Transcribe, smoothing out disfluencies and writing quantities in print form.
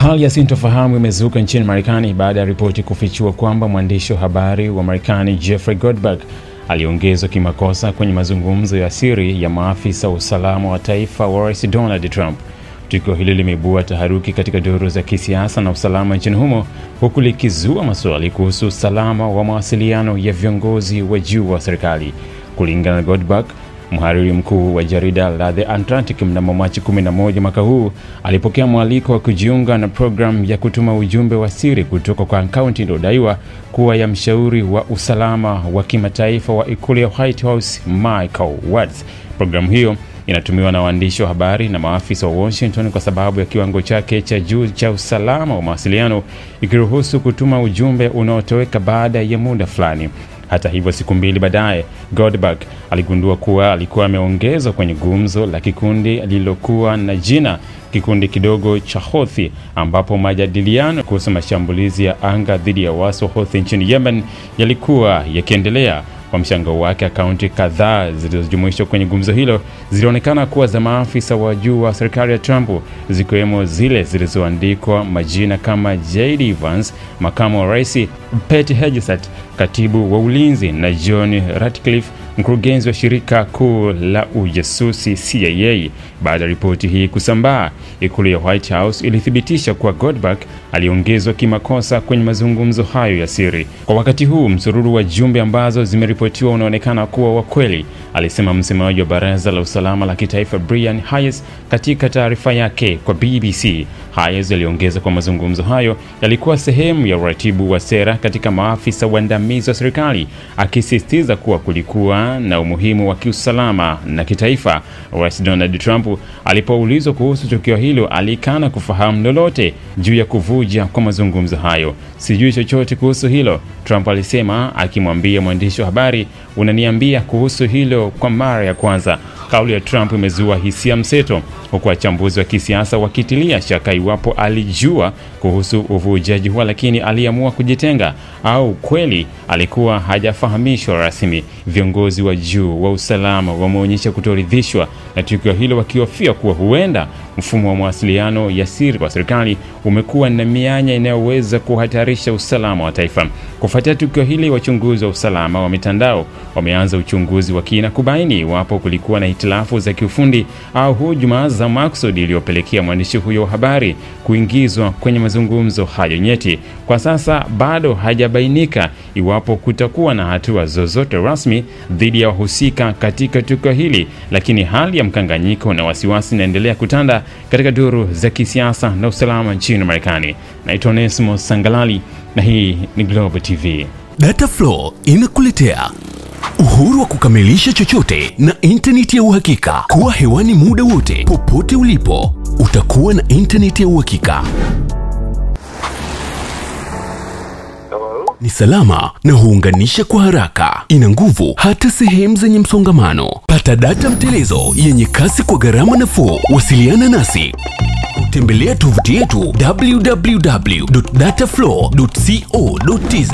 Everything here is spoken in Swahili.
Hali ya sintofahamu imezuka nchini Marekani baada ya ripoti kufichua kwamba mwandishi wa habari wa Marekani Jeffrey Goldberg aliongezwa kimakosa kwenye mazungumzo ya siri ya maafisa wa usalama wa taifa wa Rais Donald Trump. Tukio hili limeibua taharuki katika duru za kisiasa na usalama nchini humo, huku likizua maswali kuhusu usalama wa mawasiliano ya viongozi wa juu wa serikali. Kulingana na Goldberg, mhariri mkuu wa jarida la The Atlantic mnamo Machi 11 mwaka huu alipokea mwaliko wa kujiunga na programu ya kutuma ujumbe wa siri kutoka kwa akaunti iliyodaiwa kuwa ya mshauri wa usalama wa kimataifa wa ikulu ya White House Michael Waltz. Programu hiyo inatumiwa na waandishi wa habari na maafisa wa Washington kwa sababu ya kiwango chake cha juu cha usalama wa mawasiliano, ikiruhusu kutuma ujumbe unaotoweka baada ya muda fulani. Hata hivyo, siku mbili baadaye, Goldberg aligundua kuwa alikuwa ameongezwa kwenye gumzo la kikundi lililokuwa na jina kikundi kidogo cha Houthi, ambapo majadiliano kuhusu mashambulizi ya anga dhidi ya waasi wa Houthi nchini Yemen yalikuwa yakiendelea. Kwa mshangao wake, akaunti kadhaa zilizojumuishwa kwenye gumzo hilo zilionekana kuwa za maafisa wa juu wa serikali ya Trump, zikiwemo zile zilizoandikwa majina kama J.D. Vance, makamu wa rais, Pete Hegseth, katibu wa ulinzi, na John Ratcliffe, mkurugenzi wa shirika kuu la ujasusi CIA. Baada ya ripoti hii kusambaa, ikulu ya White House ilithibitisha kuwa Goldberg aliongezwa kimakosa kwenye mazungumzo hayo ya siri. Kwa wakati huu, msururu wa jumbe ambazo zimeripotiwa unaonekana kuwa wa kweli, alisema msemaji wa Baraza la Usalama la Kitaifa Brian Hayes katika taarifa yake kwa BBC. Hayes aliongeza kwa mazungumzo hayo yalikuwa sehemu ya uratibu wa sera katika maafisa waandamizi wa serikali, akisisitiza kuwa kulikuwa na umuhimu wa kiusalama na kitaifa. Rais Donald Trump alipoulizwa kuhusu tukio hilo, alikana kufahamu lolote juu ya kuvuja kwa mazungumzo hayo. "Sijui chochote kuhusu hilo," Trump alisema, akimwambia mwandishi wa habari, "Unaniambia kuhusu hilo kwa mara ya kwanza." Kauli ya Trump imezua hisia mseto, huku wachambuzi wa kisiasa wakitilia shaka iwapo alijua kuhusu uvujaji huo lakini aliamua kujitenga, au kweli alikuwa hajafahamishwa rasmi. Viongozi wa juu wa usalama wameonyesha kutoridhishwa na tukio hilo, wakihofia kuwa huenda mfumo wa mawasiliano ya siri wa serikali umekuwa na mianya inayoweza kuhatarisha usalama wa taifa. Kufuatia tukio hili, wachunguzi wa usalama wa mitandao wameanza uchunguzi wa kina kubaini iwapo kulikuwa na hitilafu za kiufundi au hujuma za makusudi iliyopelekea mwandishi huyo wa habari kuingizwa kwenye mazungumzo hayo nyeti. Kwa sasa bado hajabainika iwapo kutakuwa na hatua zozote rasmi dhidi ya wahusika katika tukio hili, lakini hali ya mkanganyiko na wasiwasi inaendelea kutanda katika duru za kisiasa na usalama nchini Marekani. Naitwa Onesmo Sangalali na hii ni Global TV. Dataflow inakuletea uhuru wa kukamilisha chochote na internet ya uhakika. Kuwa hewani muda wote, popote ulipo, utakuwa na internet ya uhakika. Ni salama na huunganisha kwa haraka. Ina nguvu hata sehemu zenye msongamano. Pata data mtelezo yenye kasi kwa gharama nafuu. Wasiliana nasi. Tembelea tovuti yetu www.dataflow.co.tz.